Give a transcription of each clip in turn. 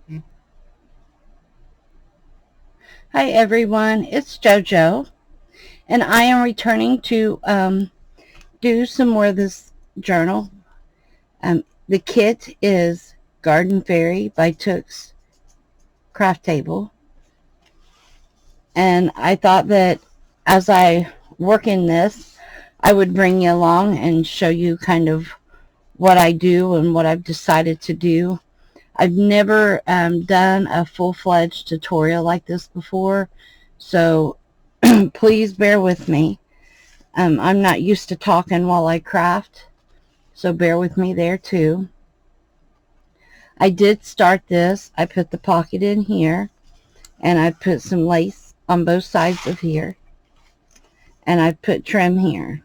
Hi everyone, it's JoJo, and I am returning to do some more of this journal. The kit is Garden Fairy by Took's Craft Table, and I thought that as I work in this, I would bring you along and show you kind of what I do and what I've decided to do. I've never done a full-fledged tutorial like this before, so please bear with me. I'm not used to talking while I craft, so bear with me there too. I did start this. I put the pocket in here, and I put some lace on both sides of here, and I put trim here,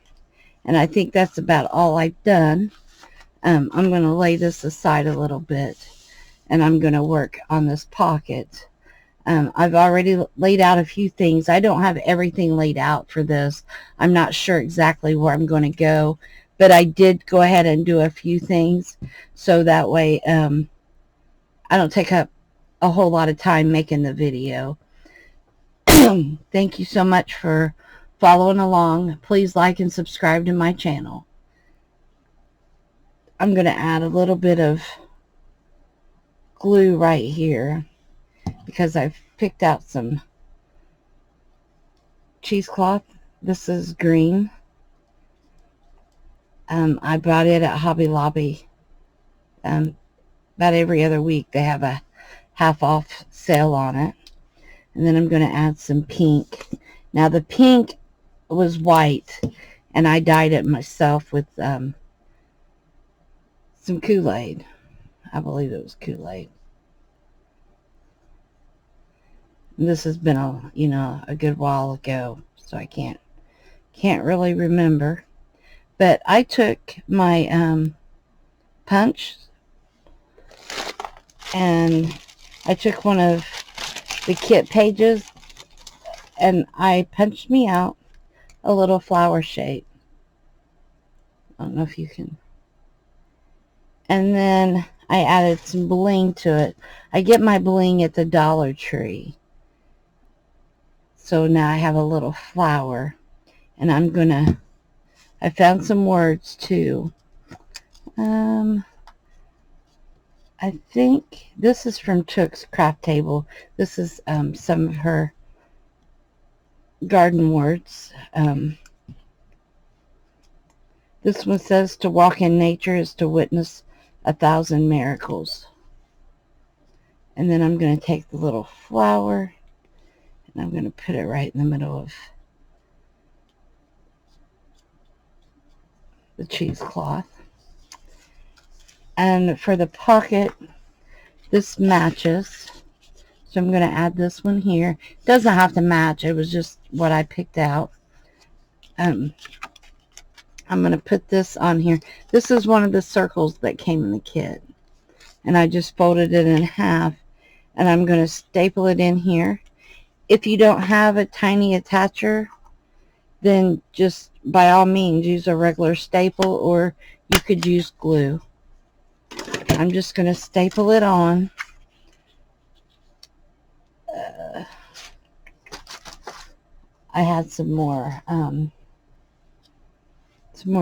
and I think that's about all I've done. I'm going to lay this aside a little bit, and I'm going to work on this pocket. I've already laid out a few things. I don't have everything laid out for this. I'm not sure exactly where I'm going to go, but I did go ahead and do a few things so that way I don't take up a whole lot of time making the video. Thank you so much for following along. Please like and subscribe to my channel. I'm going to add a little bit of glue right here because I've picked out some cheesecloth. This is green. I bought it at Hobby Lobby. About every other week they have a half off sale on it. And then I'm going to add some pink. Now the pink was white, and I dyed it myself with some Kool-Aid. I believe it was Kool-Aid. This has been a good while ago, so I can't really remember. But I took my punch, and I took one of the kit pages, and I punched me out a little flower shape. I don't know if you can. And then I added some bling to it. I get my bling at the Dollar Tree. So now I have a little flower, and I found some words too. I think this is from Took's Craft Table. This is some of her garden words. This one says, to walk in nature is to witness 1,000 miracles. And then I'm going to take the little flower, and I'm going to put it right in the middle of the cheesecloth. And for the pocket, this matches. So I'm going to add this one here. It doesn't have to match. It was just what I picked out. I'm going to put this on here. This is one of the circles that came in the kit. And I just folded it in half. And I'm going to staple it in here. If you don't have a tiny attacher, then just by all means use a regular staple, or you could use glue. I'm just going to staple it on. I had some more of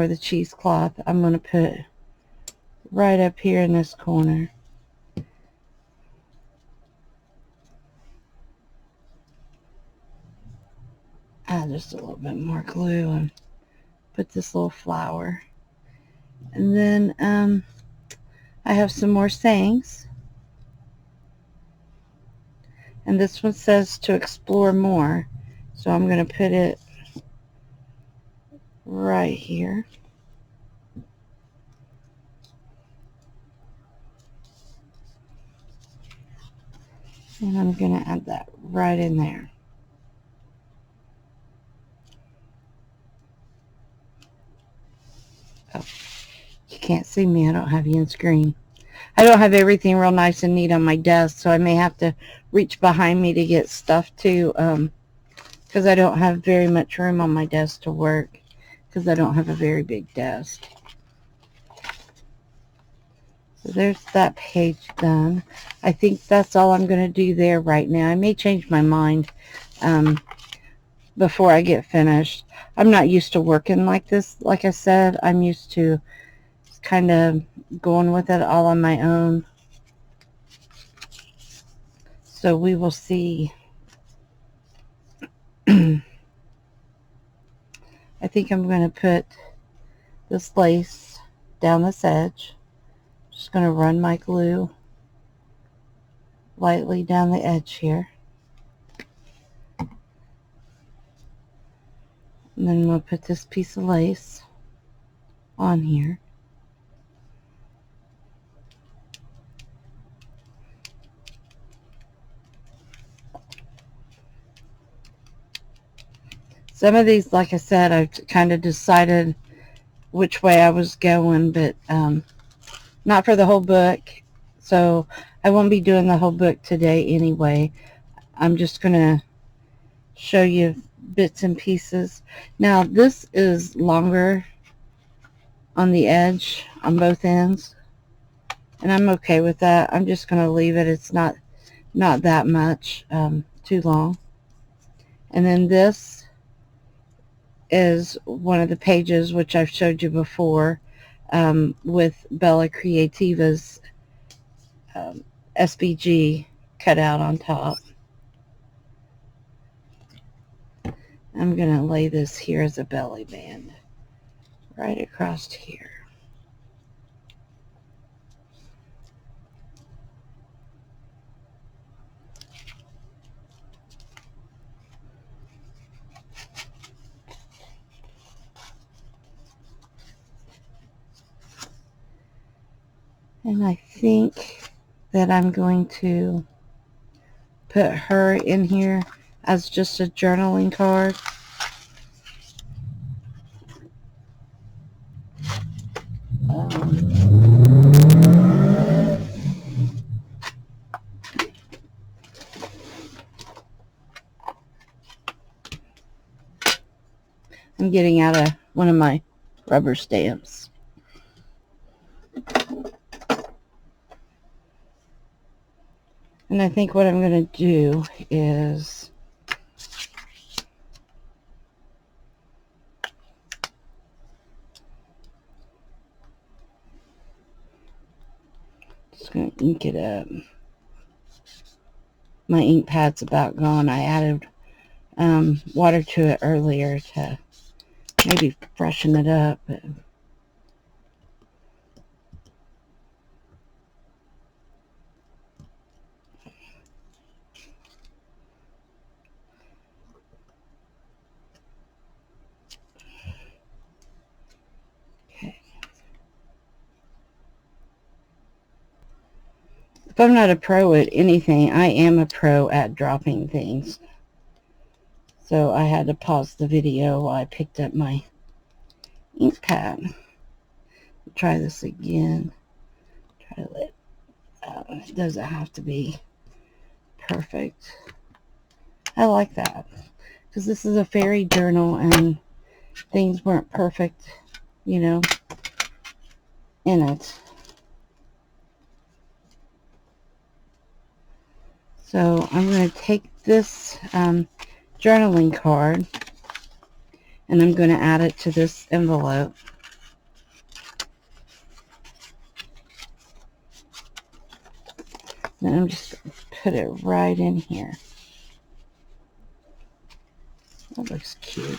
the cheesecloth. I'm going to put right up here in this corner. Add just a little bit more glue and put this little flower. And then I have some more sayings. And this one says to explore more. So I'm going to put it right here. And I'm going to add that right in there. Oh, you can't see me. I don't have you on screen. I don't have everything real nice and neat on my desk, so I may have to reach behind me to get stuff too, because I don't have very much room on my desk to work, because I don't have a very big desk. There's that page done. I think that's all I'm going to do there right now. I may change my mind before I get finished. I'm not used to working like this. Like I said, I'm used to kind of going with it all on my own. So we will see. I think I'm going to put this lace down this edge. Just going to run my glue lightly down the edge here. And then we'll put this piece of lace on here. Some of these, like I said, I've kind of decided which way I was going, but not for the whole book. So I won't be doing the whole book today anyway. I'm just going to show you bits and pieces. Now this is longer on the edge on both ends, and I'm okay with that. I'm just going to leave it. It's not that much too long. And then this is one of the pages which I've showed you before with Bella Creativa's SVG cut out on top. I'm going to lay this here as a belly band right across here. And I think that I'm going to put her in here as just a journaling card. I'm getting out of one of my rubber stamps. And I think what I'm going to do is just going to ink it up. My ink pad's about gone. I added water to it earlier to maybe freshen it up. Okay. If I'm not a pro at anything, I am a pro at dropping things. So I had to pause the video while I picked up my ink pad. Try this again. Try to let it doesn't have to be perfect. I like that because this is a fairy journal and things weren't perfect, you know, in it. So I'm going to take this journaling card and I'm going to add it to this envelope. Then I'm just going to put it right in here. That looks cute.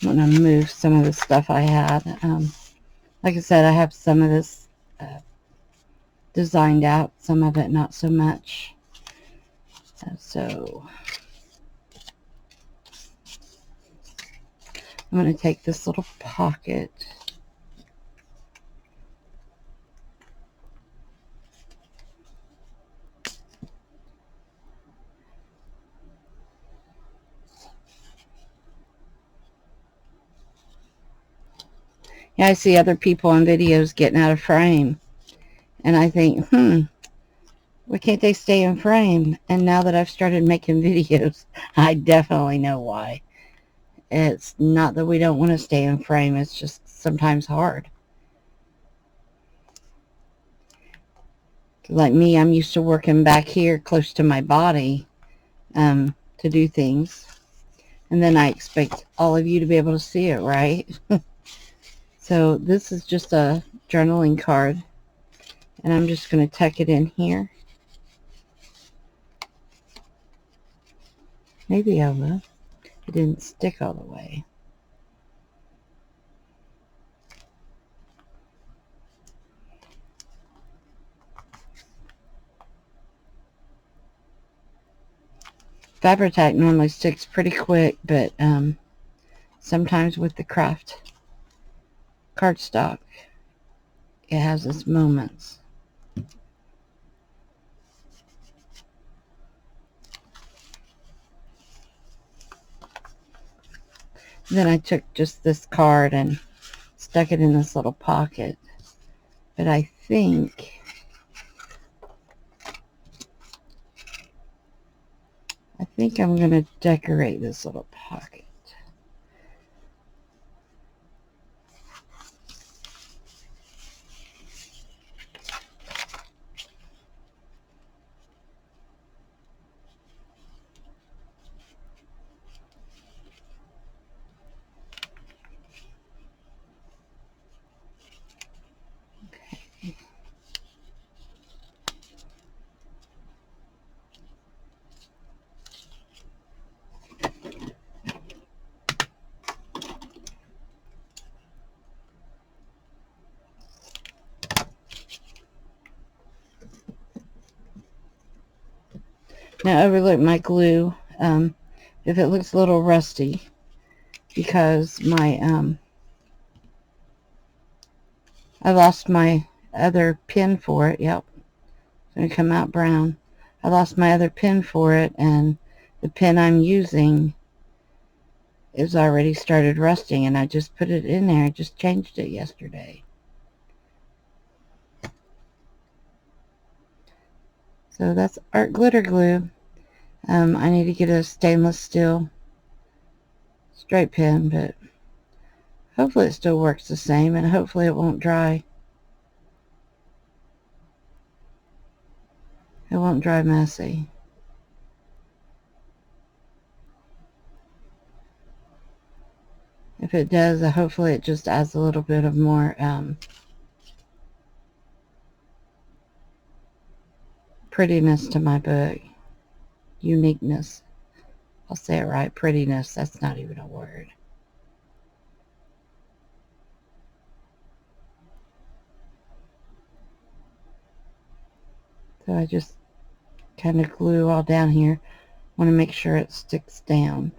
I'm going to move some of the stuff I had. Like I said, I have some of this designed out, some of it not so much. So I'm going to take this little pocket. Yeah, I see other people on videos getting out of frame. And I think, why can't they stay in frame? And now that I've started making videos, I definitely know why. It's not that we don't want to stay in frame. It's just sometimes hard. Like me, I'm used to working back here close to my body to do things. And then I expect all of you to be able to see it, right? So this is just a journaling card. And I'm just going to tuck it in here. Maybe I will. It didn't stick all the way. Fabri-Tac normally sticks pretty quick, but sometimes with the craft cardstock, it has its moments. Then I took just this card and stuck it in this little pocket. But I think I'm going to decorate this little pocket. Now overlook my glue if it looks a little rusty, because my I lost my other pin for it. Yep, it's going to come out brown. I lost my other pin for it, and the pin I'm using is already started rusting, and I just put it in there. I just changed it yesterday. So that's art glitter glue. I need to get a stainless steel straight pin, but hopefully it still works the same, and hopefully it won't dry. It won't dry messy. If it does, hopefully it just adds a little bit of more prettiness to my book. Uniqueness. I'll say it right. Prettiness. That's not even a word. So I just kind of glue all down here. Want to make sure it sticks down.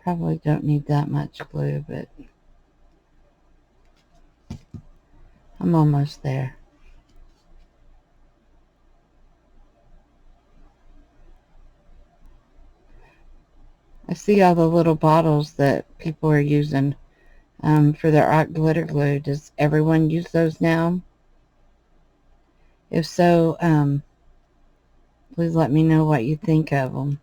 Probably don't need that much glue, but I'm almost there. I see all the little bottles that people are using for their art glitter glue. Does everyone use those now? If so, please let me know what you think of them.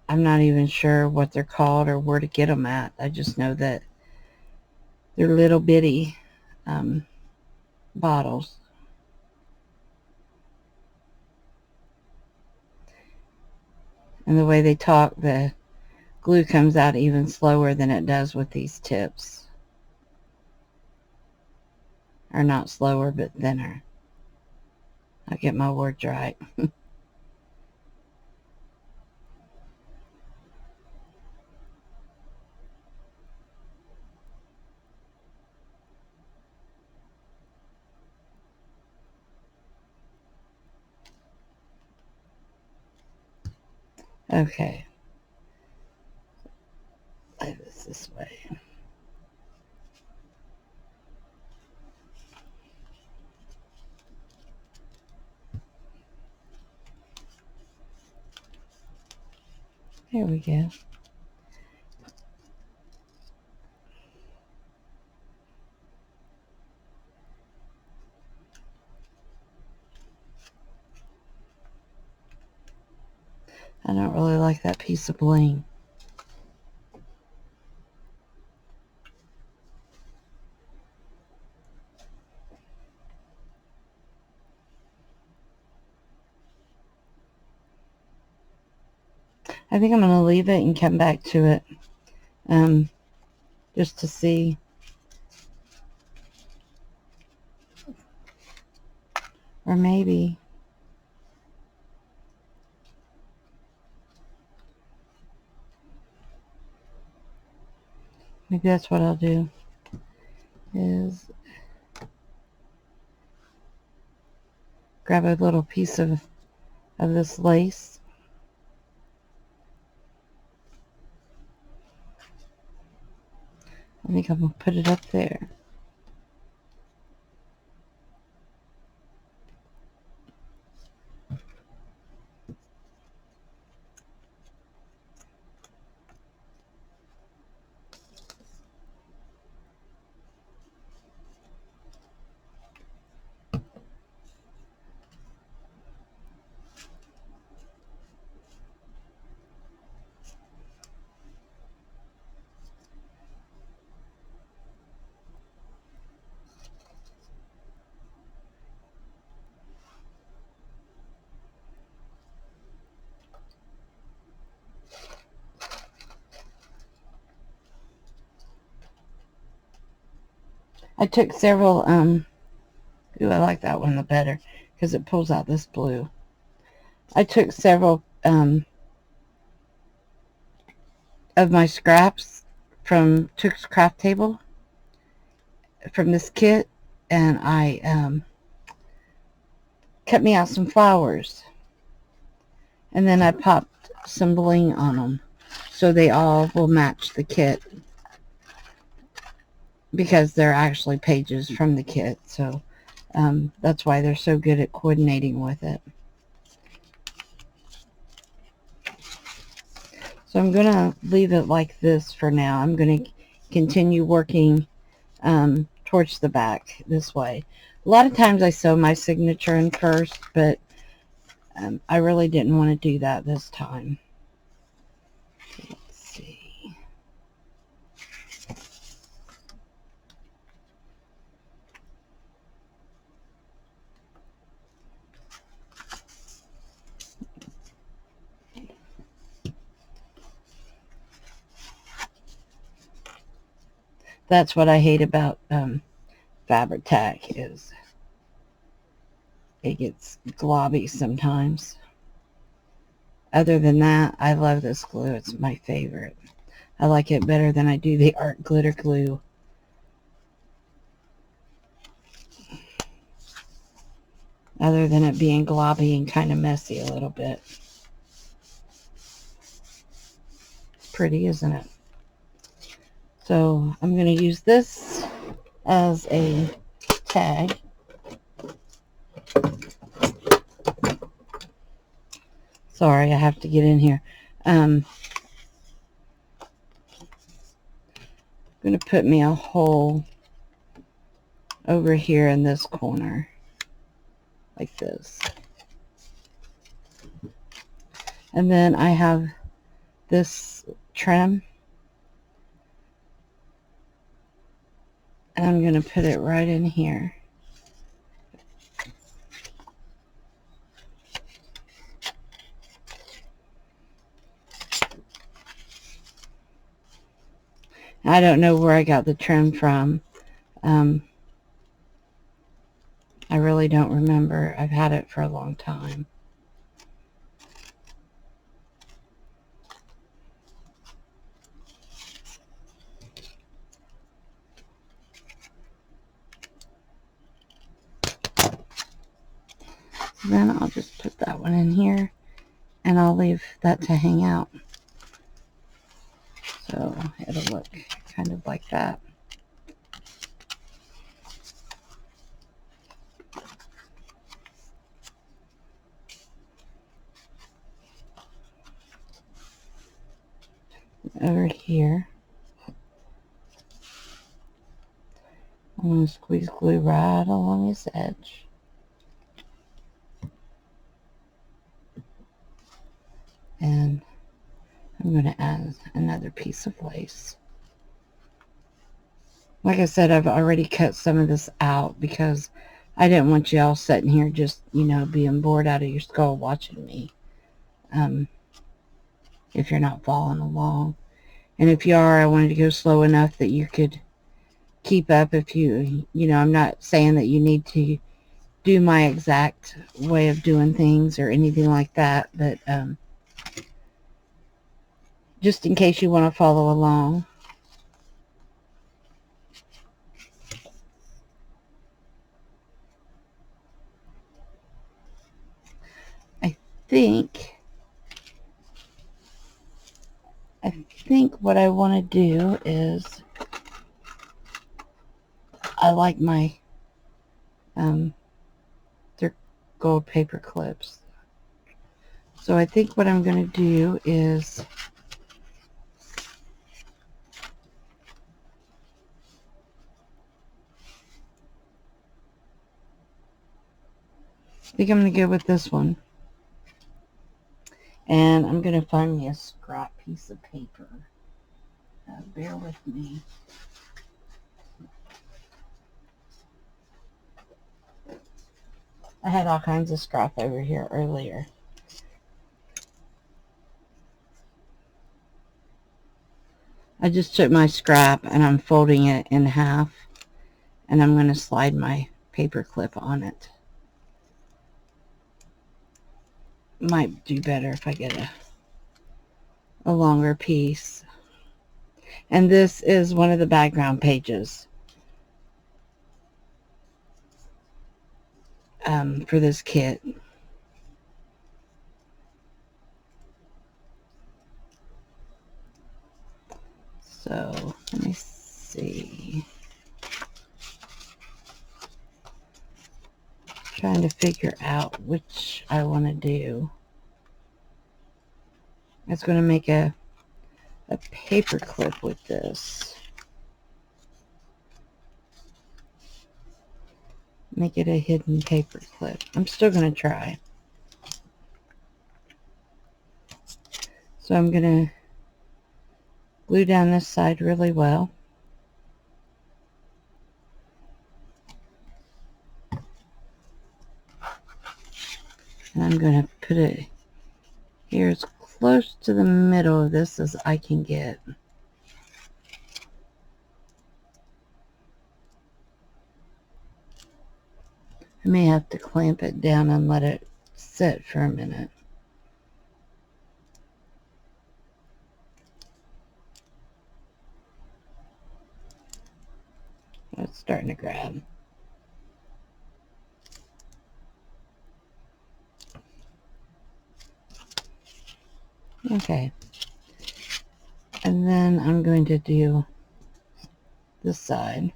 I'm not even sure what they're called or where to get them at. I just know that they're little bitty bottles. And the way they talk, the glue comes out even slower than it does with these tips. Or not slower, but thinner. I'll get my words right. Okay. Lay this way. There we go. don't really like that piece of bling. I think I'm going to leave it and come back to it just to see. Or maybe that's what I'll do, is grab a little piece of this lace. I think I'm going to put it up there. I took several, ooh, I like that one the better because it pulls out this blue. I took several of my scraps from Took's Craft Table from this kit, and I cut me out some flowers, and then I popped some bling on them so they all will match the kit, because they're actually pages from the kit, so that's why they're so good at coordinating with it. So I'm going to leave it like this for now. I'm going to continue working towards the back this way. A lot of times I sew my signature in first, but I really didn't want to do that this time. Let's see. That's what I hate about fabric tack, is it gets globby sometimes. Other than that, I love this glue. It's my favorite. I like it better than I do the art glitter glue. Other than it being globby and kind of messy a little bit. It's pretty, isn't it? So I'm going to use this as a tag. Sorry, I have to get in here. I'm going to put me a hole over here in this corner, like this. And then I have this trim, and I'm going to put it right in here. I don't know where I got the trim from. I really don't remember. I've had it for a long time. So then I'll just put that one in here, and I'll leave that to hang out. So it'll look kind of like that. Over here, I'm going to squeeze glue right along this edge. And I'm going to add another piece of lace. Like I said, I've already cut some of this out because I didn't want you all sitting here just, you know, being bored out of your skull watching me. If you're not following along. And if you are, I wanted to go slow enough that you could keep up. If you know, I'm not saying that you need to do my exact way of doing things or anything like that, but just in case you want to follow along. I think what I want to do is, I like my they're gold paper clips. So I think what I'm going to do is I think I'm going to go with this one. And I'm going to find me a scrap piece of paper. Bear with me. I had all kinds of scrap over here earlier. I just took my scrap and I'm folding it in half, and I'm going to slide my paper clip on it. Might do better if I get a longer piece. And this is one of the background pages for this kit. So let me see. Trying to figure out which I want to do. I was going to make a paper clip with this. Make it a hidden paper clip. I'm still going to try. So I'm going to glue down this side really well. And I'm going to put it here as close to the middle of this as I can get. I may have to clamp it down and let it sit for a minute. It's starting to grab. Okay. And then I'm going to do this side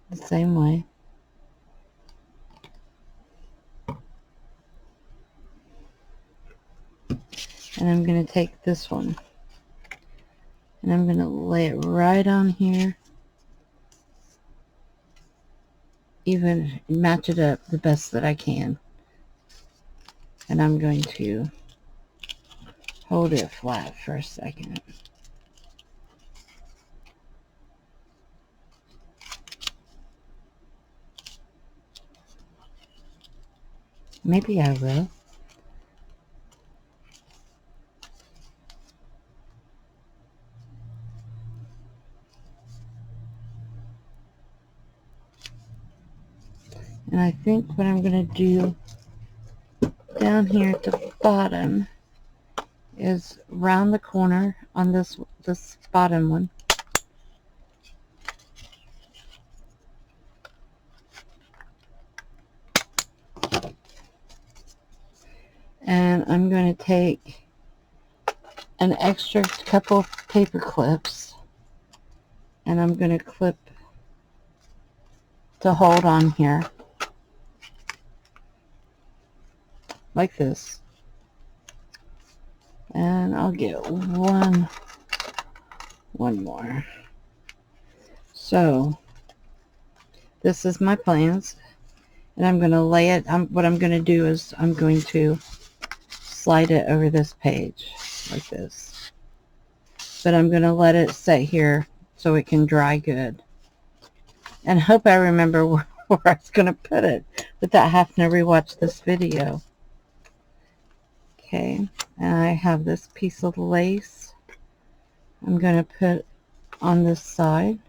the same way. And I'm going to take this one and I'm going to lay it right on here. Even match it up the best that I can. And I'm going to hold it flat for a second. Maybe I will. And I think what I'm going to do down here at the bottom is round the corner on this bottom one. And I'm going to take an extra couple of paper clips and I'm going to clip to hold on here like this. And I'll get one more. So this is my plans, and I'm going to lay it. What I'm going to do is I'm going to slide it over this page like this. But I'm going to let it sit here so it can dry good. And hope I remember where I was going to put it without having to rewatch this video. Okay, and I have this piece of lace I'm going to put on this side.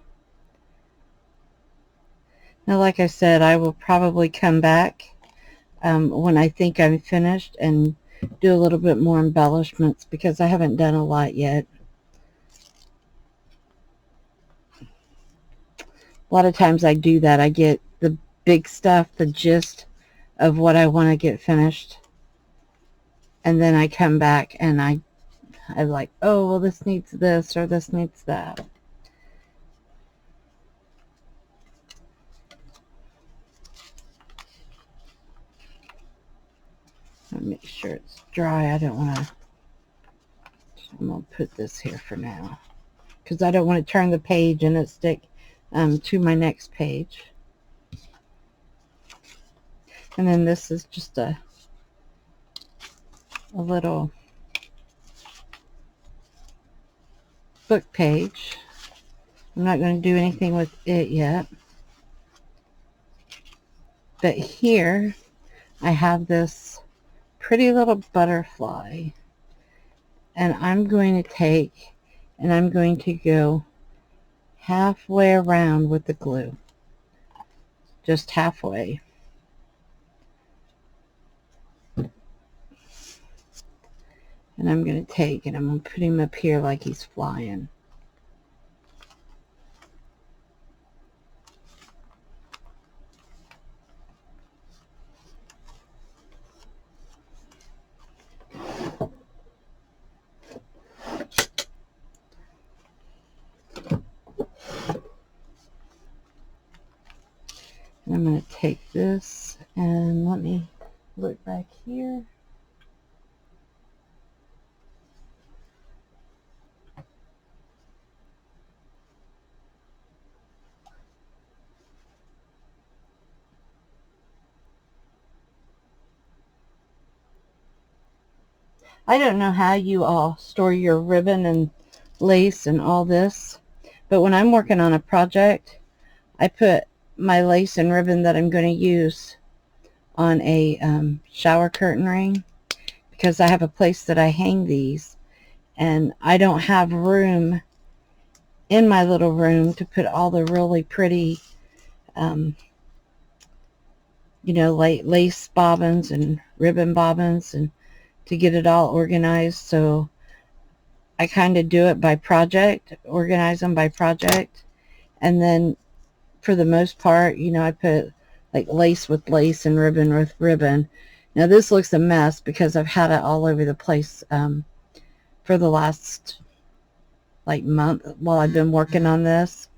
Now, like I said, I will probably come back when I think I'm finished and do a little bit more embellishments because I haven't done a lot yet. A lot of times I do that. I get the big stuff, the gist of what I want to get finished, and then I come back and I'm like, oh, well, this needs this or this needs that. Make sure it's dry. I don't want to. I'm going to put this here for now because I don't want to turn the page and it stick to my next page. And then this is just a little book page. I'm not going to do anything with it yet. But here I have this pretty little butterfly. And I'm going to take and I'm going to go halfway around with the glue. Just halfway. And I'm going to take and I'm going to put him up here like he's flying. And I'm going to take this and let me look back here. I don't know how you all store your ribbon and lace and all this, but when I'm working on a project, I put my lace and ribbon that I'm going to use on a shower curtain ring because I have a place that I hang these, and I don't have room in my little room to put all the really pretty you know, lace bobbins and ribbon bobbins and to get it all organized. So I kind of do it by project, organize them by project, and then for the most part, you know, I put like lace with lace and ribbon with ribbon. Now this looks a mess because I've had it all over the place for the last like month while I've been working on this.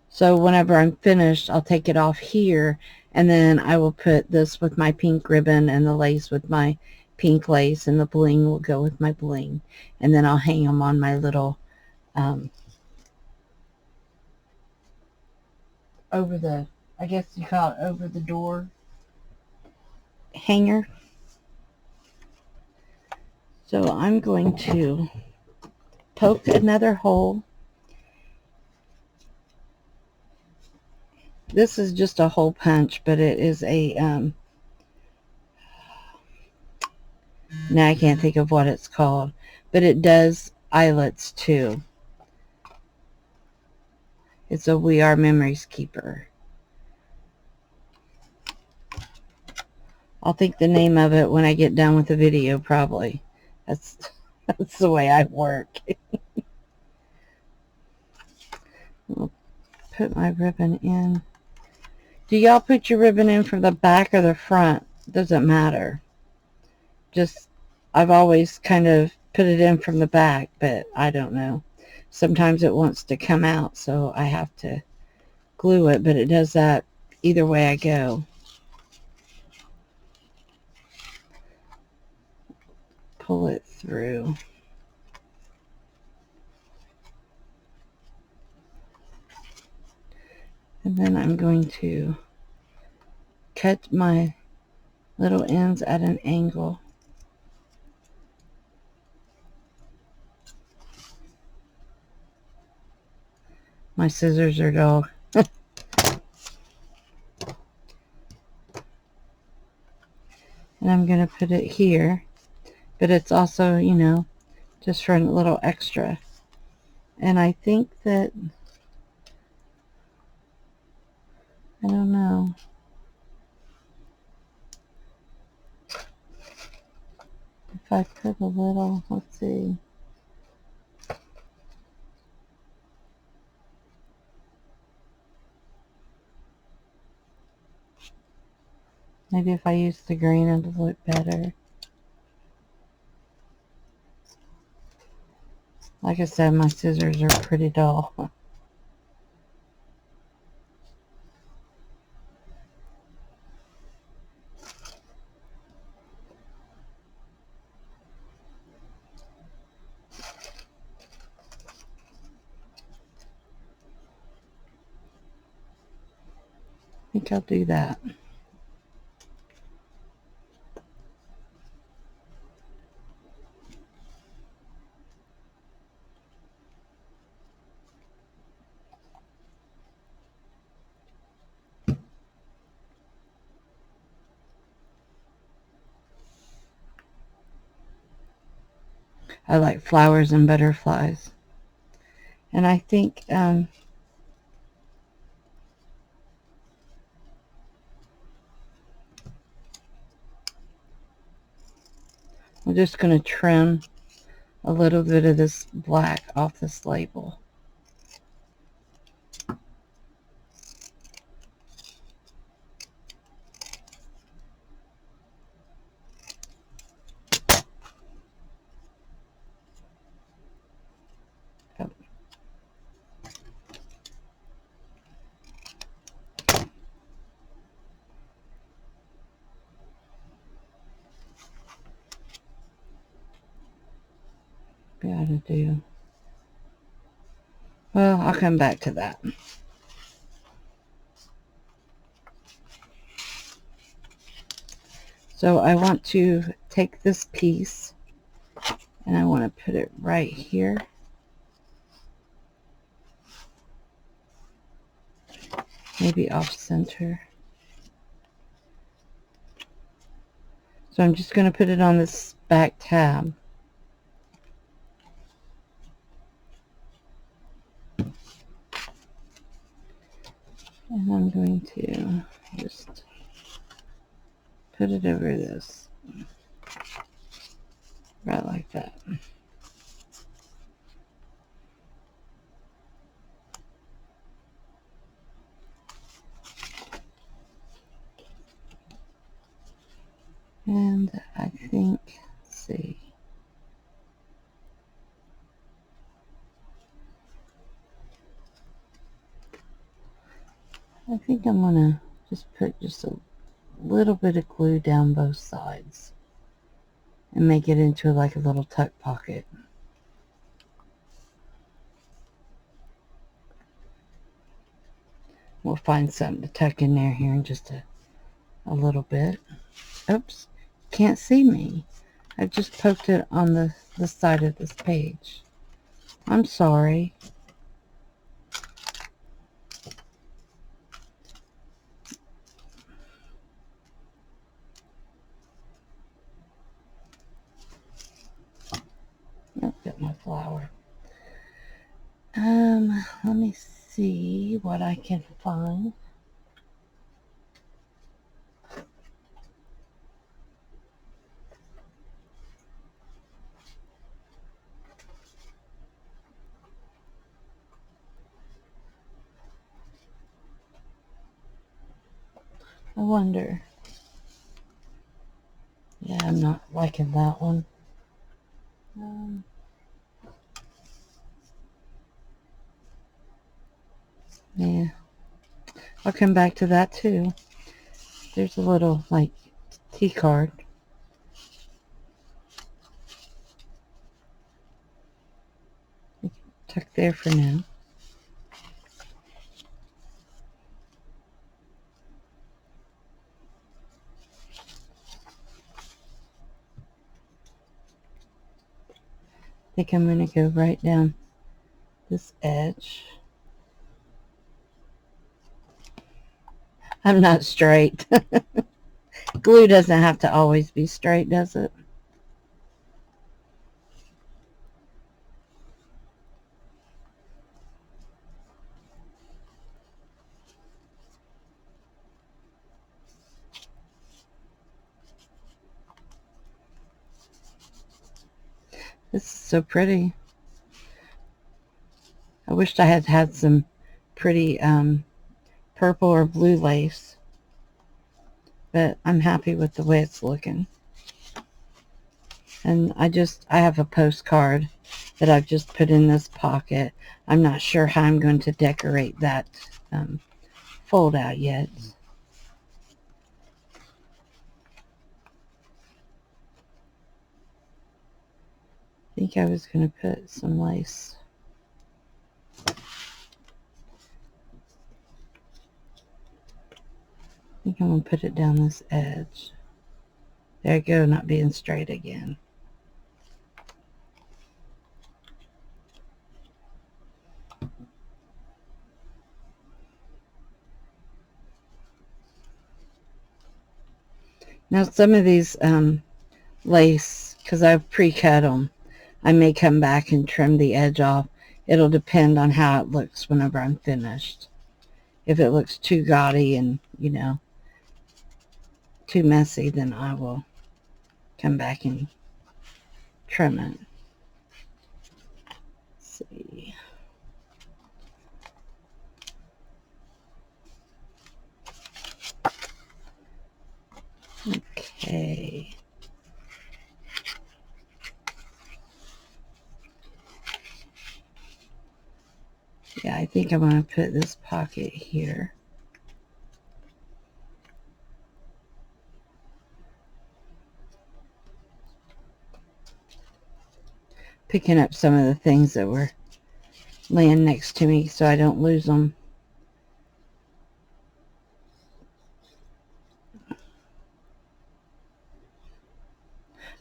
So whenever I'm finished, I'll take it off here, and then I will put this with my pink ribbon and the lace with my pink lace, and the bling will go with my bling. And then I'll hang them on my little over the, I guess you call it over the door hanger. So I'm going to poke another hole. This is just a hole punch, but it is a now I can't think of what it's called, but it does eyelets too. It's a We Are Memories Keeper. I'll think the name of it when I get done with the video, probably. That's the way I work. I'll put my ribbon in. Do y'all put your ribbon in from the back or the front? Doesn't matter. Just, I've always kind of put it in from the back, but I don't know. Sometimes it wants to come out, so I have to glue it, but it does that either way I go. Pull it through. And then I'm going to cut my little ends at an angle. My scissors are dull. And I'm going to put it here, but it's also, you know, just for a little extra. And I think that, I don't know, if I put a little, let's see. Maybe if I use the green, it'll look better. Like I said, my scissors are pretty dull. I think I'll do that. I like flowers and butterflies. And I think we're just going to trim a little bit of this black off this label. Gotta do. Well, I'll come back to that. So I want to take this piece and I want to put it right here. Maybe off center. So I'm just going to put it on this back tab. And I'm going to just put it over this. Right like that. And I think, let's see. I think I'm going to just put just a little bit of glue down both sides and make it into like a little tuck pocket. We'll find something to tuck in there here in just a little bit. Oops, can't see me. I just poked it on the side of this page. I'm sorry. Oh, got my flower. Let me see what I can find. I wonder. Yeah, I'm not liking that one. Yeah, I'll come back to that too. There's a little like T card. Tuck there for now. think I'm going to go right down this edge. I'm not straight. Glue doesn't have to always be straight, does it? This is so pretty. I wished I had had some pretty purple or blue lace, but I'm happy with the way it's looking. And I have a postcard that I've just put in this pocket. I'm not sure how I'm going to decorate that fold out yet. I think I was going to put some lace. I think I'm going to put it down this edge. There you go, not being straight again. Now some of these lace, because I've pre-cut them, I may come back and trim the edge off. It'll depend on how it looks whenever I'm finished. If it looks too gaudy and, you know, too messy, then I will come back and trim it. Let's see. Okay. Yeah, I think I'm going to put this pocket here. Picking up some of the things that were laying next to me so I don't lose them.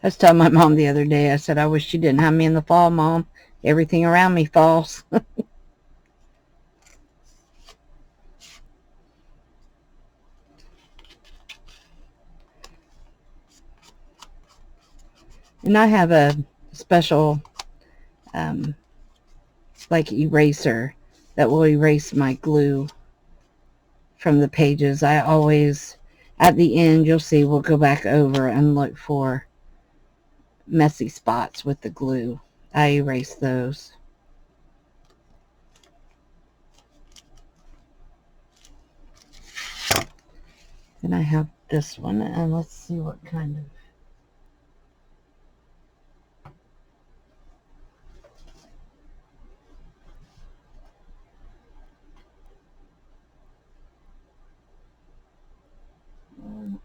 I was telling my mom the other day, I said, I wish she didn't have me in the fall, Mom. Everything around me falls. And I have a special like eraser that will erase my glue from the pages. I always, at the end, you'll see, we'll go back over and look for messy spots with the glue. I erase those. Then I have this one, and let's see what kind of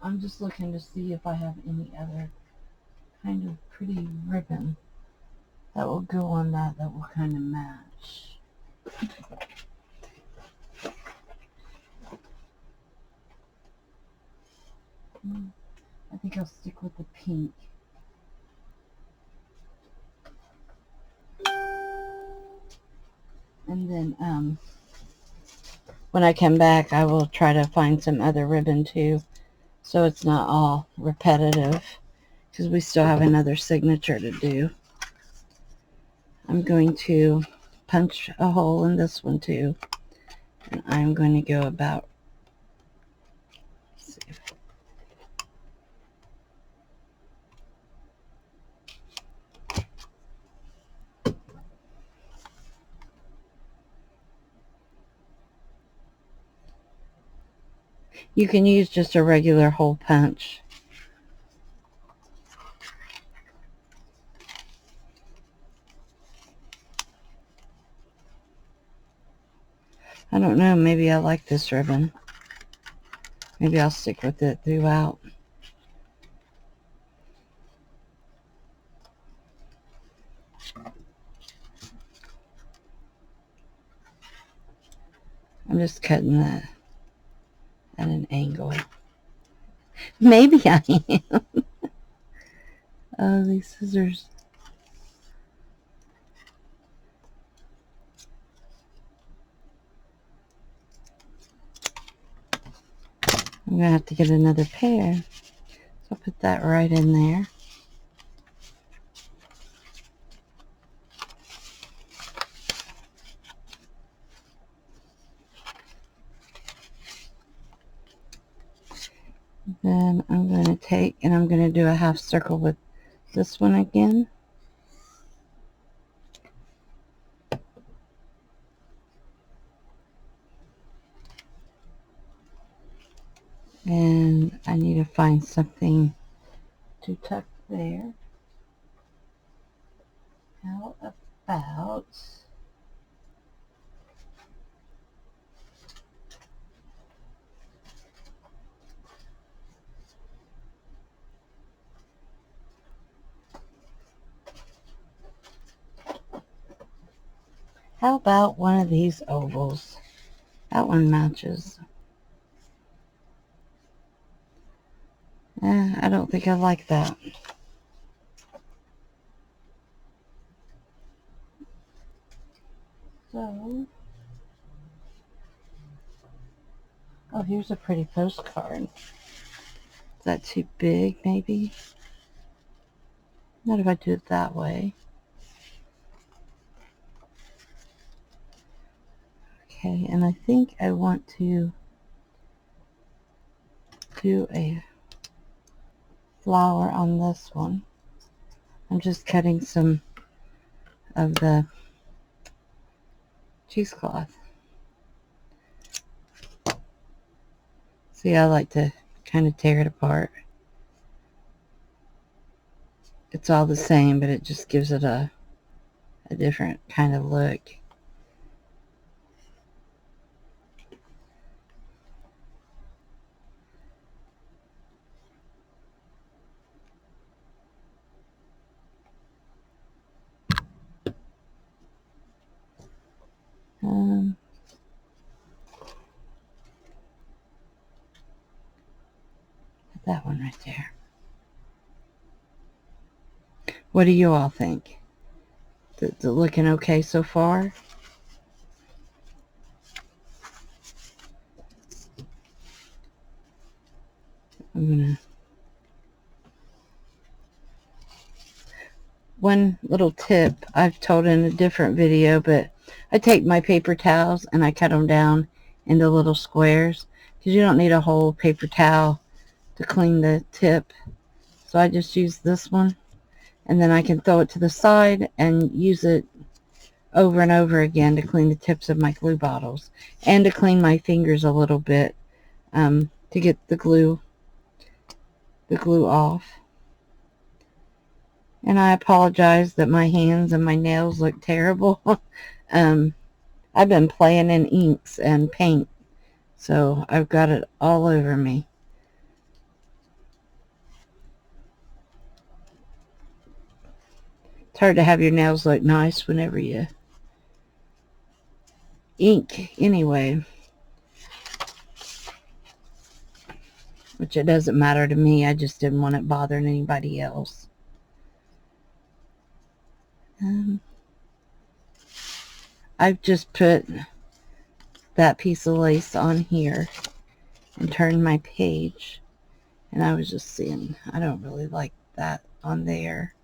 I'm just looking to see if I have any other kind of pretty ribbon that will go on that will kind of match. I think I'll stick with the pink. And then when I come back, I will try to find some other ribbon too, so it's not all repetitive, because we still have another signature to do. I'm going to punch a hole in this one too, and I'm going to go about, let's see, you can use just a regular hole punch. I don't know, maybe I like this ribbon. Maybe I'll stick with it throughout. I'm just cutting that at an angle. Maybe I am. Oh, these scissors. I'm going to have to get another pair. So I'll put that right in there. Then I'm going to take and I'm going to do a half circle with this one again. And I need to find something to tuck there. How about one of these ovals? That one matches. I don't think I like that. So, oh, here's a pretty postcard. Is that too big, maybe? What if I do it that way? Okay, and I think I want to do a flower on this one. I'm just cutting some of the cheesecloth. See, I like to kind of tear it apart. It's all the same, but it just gives it a different kind of look. Put that one right there. What do you all think? Is it looking okay so far? One little tip I've told in a different video, but I take my paper towels and I cut them down into little squares because you don't need a whole paper towel to clean the tip. So I just use this one, and then I can throw it to the side and use it over and over again to clean the tips of my glue bottles and to clean my fingers a little bit to get the glue off. And I apologize that my hands and my nails look terrible. I've been playing in inks and paint, so I've got it all over me. It's hard to have your nails look nice whenever you ink anyway. Which it doesn't matter to me. I just didn't want it bothering anybody else. I've just put that piece of lace on here and turned my page. And I was just seeing, I don't really like that on there.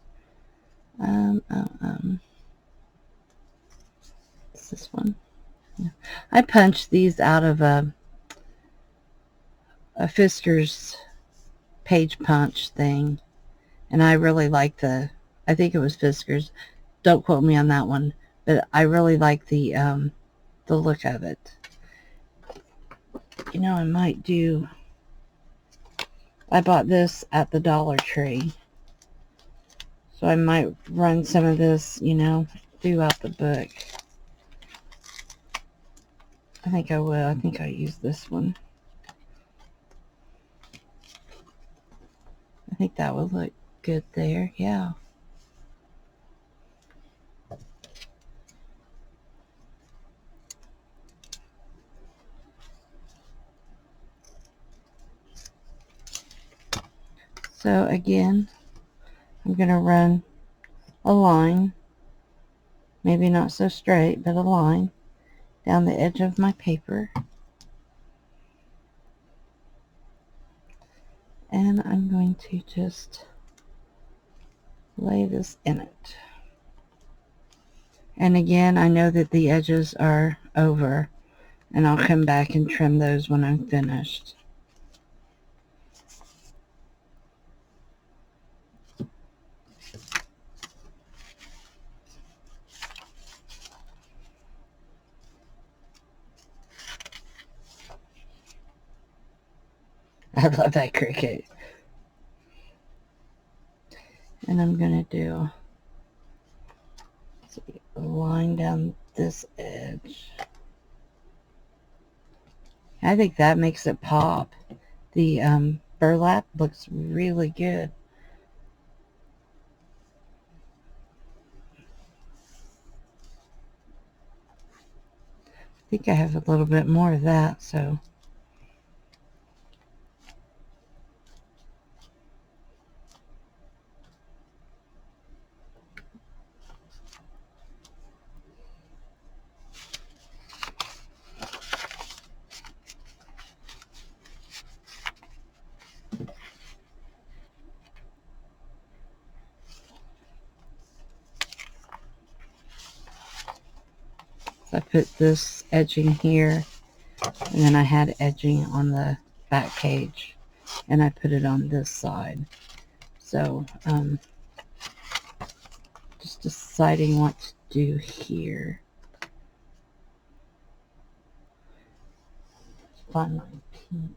It's this one. Yeah. I punched these out of a Fisker's page punch thing. And I really like I think it was Fisker's. Don't quote me on that one. But I really like the look of it. You know, I might do, I bought this at the Dollar Tree. So I might run some of this, you know, throughout the book. I think I will. I think I'll use this one. I think that would look good there. Yeah. So again, I'm going to run a line, maybe not so straight, but a line down the edge of my paper. And I'm going to just lay this in it. And again, I know that the edges are over, and I'll come back and trim those when I'm finished. I love that cricket. And I'm going to do, let's see, a line down this edge. I think that makes it pop. The burlap looks really good. I think I have a little bit more of that, so I put this edging here, and then I had edging on the back page, and I put it on this side. So just deciding what to do here. Find my pink.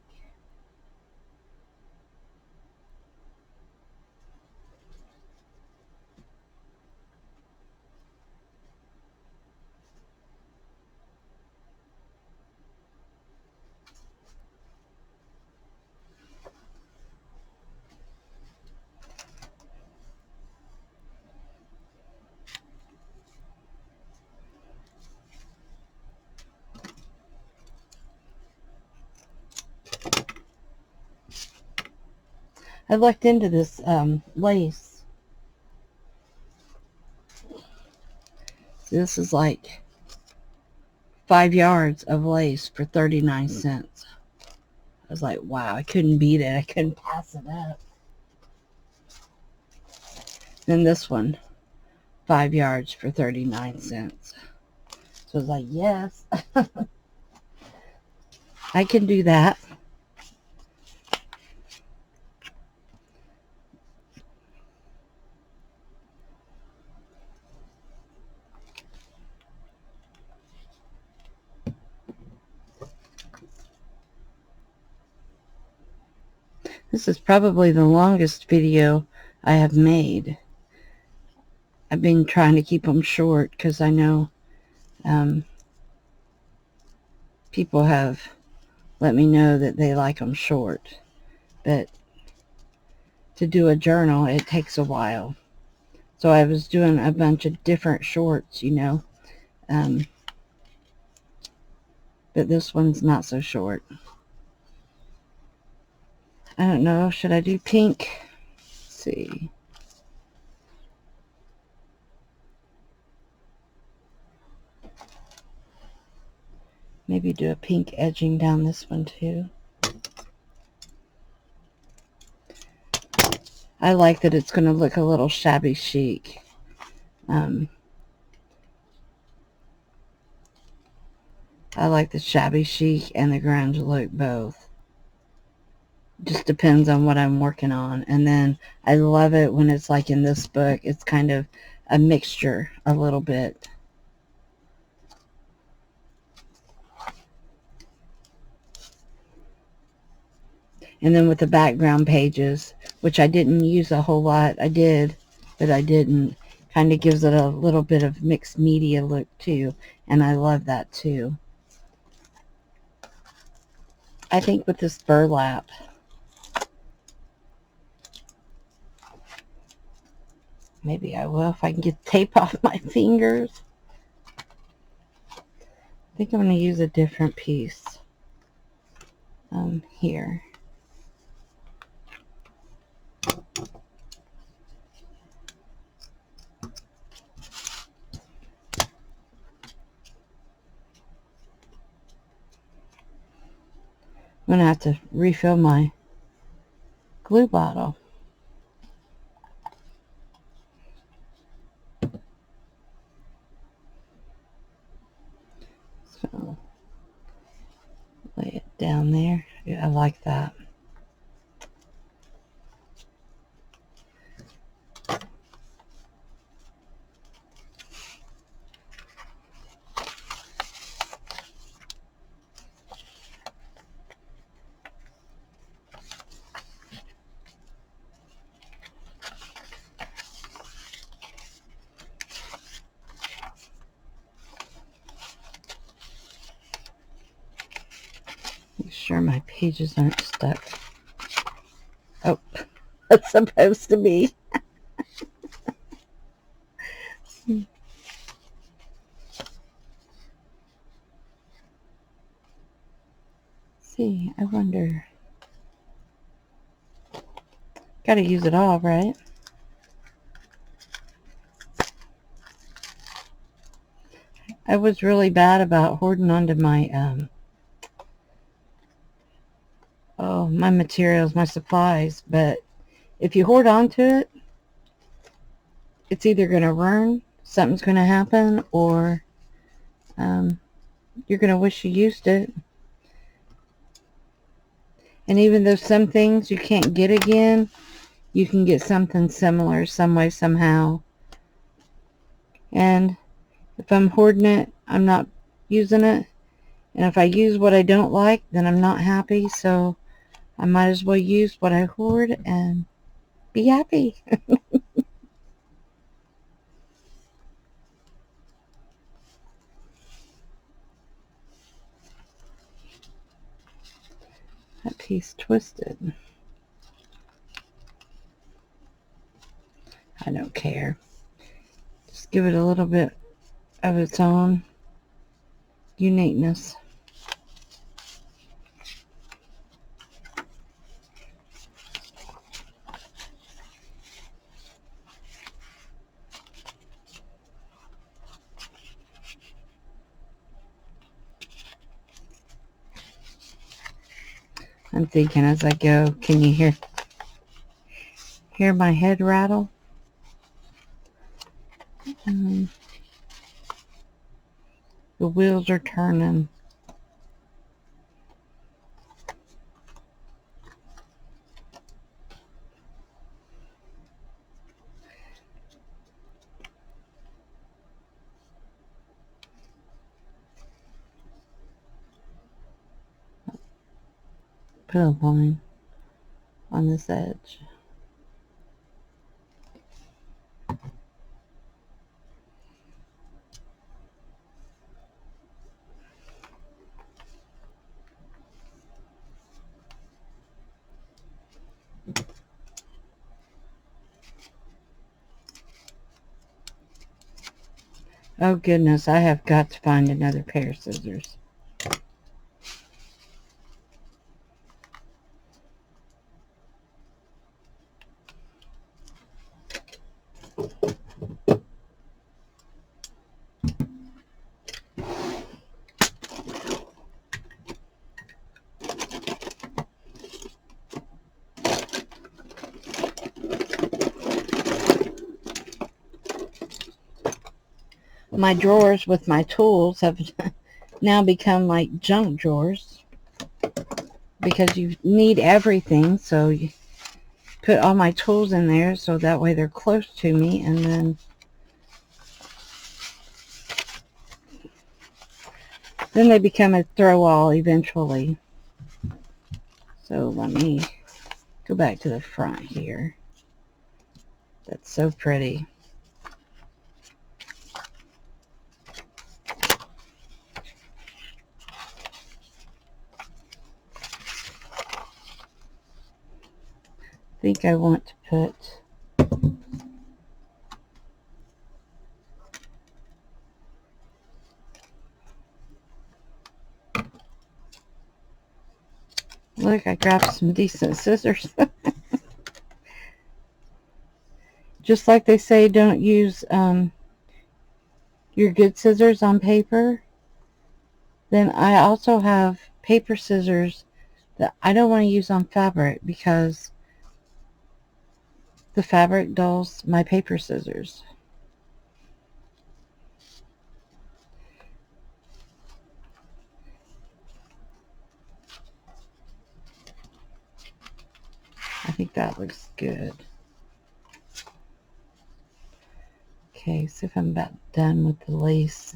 I looked into this lace. This is like 5 yards of lace for 39 cents. I was like, wow, I couldn't beat it. I couldn't pass it up. Then this one, 5 yards for 39 cents. So I was like, yes, I can do that. This is probably the longest video I have made. I've been trying to keep them short because I know people have let me know that they like them short. But to do a journal, it takes a while. So I was doing a bunch of different shorts, you know. But this one's not so short. I don't know. Should I do pink? Let's see. Maybe do a pink edging down this one too. I like that it's going to look a little shabby chic. I like the shabby chic and the grunge look both. Just depends on what I'm working on. And then I love it when it's like in this book, it's kind of a mixture a little bit. And then with the background pages, which I didn't use a whole lot. I did, but I didn't. Kind of gives it a little bit of mixed media look too. And I love that too. I think with this burlap, maybe I will if I can get tape off my fingers. I think I'm going to use a different piece here. I'm going to have to refill my glue bottle. So lay it down there. Yeah, I like that. Make sure my pages aren't stuck. Oh, that's supposed to be. See, I wonder. Gotta use it all, right? I was really bad about hoarding onto my my materials, my supplies, but if you hoard onto it, it's either going to run, something's going to happen, or you're going to wish you used it. And even though some things you can't get again, you can get something similar some way, somehow. And if I'm hoarding it, I'm not using it. And if I use what I don't like, then I'm not happy. So I might as well use what I hoard and be happy. That piece twisted. I don't care. Just give it a little bit of its own uniqueness. I'm thinking as I go, can you hear my head rattle? The wheels are turning. Put a line on this edge. Oh goodness, I have got to find another pair of scissors. My drawers with my tools have now become like junk drawers because you need everything, so you put all my tools in there so that way they're close to me, and then they become a throw-all eventually. So let me go back to the front here. That's so pretty. I think I want to put look, I grabbed some decent scissors. Just like they say, don't use your good scissors on paper. Then I also have paper scissors that I don't want to use on fabric because The fabric dulls my paper scissors. I think that looks good. Okay, see if I'm about done with the lace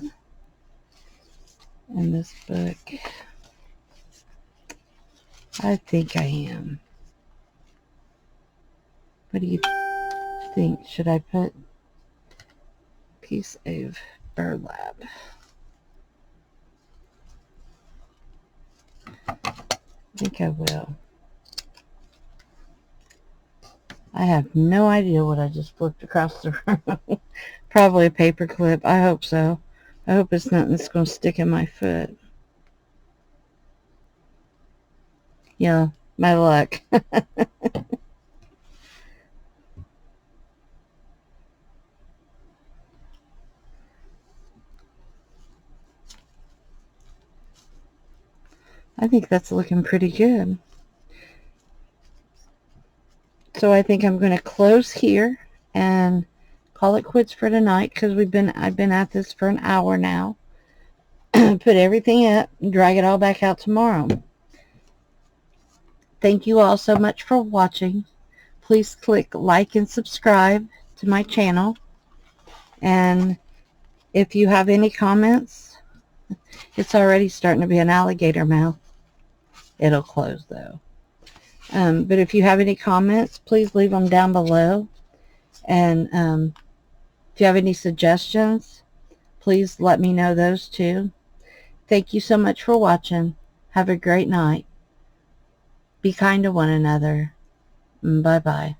in this book. I think I am. What do you think? Should I put a piece of burlap? I think I will. I have no idea what I just flipped across the room. Probably a paper clip. I hope so. I hope it's nothing that's going to stick in my foot. Yeah, my luck. I think that's looking pretty good. So I think I'm going to close here and call it quits for tonight, because I've been at this for an hour now. Put everything up and drag it all back out tomorrow. Thank you all so much for watching. Please click like and subscribe to my channel. And if you have any comments, it's already starting to be an alligator mouth. It'll close though. But if you have any comments, please leave them down below. And if you have any suggestions, please let me know those too. Thank you so much for watching. Have a great night. Be kind to one another. Bye-bye.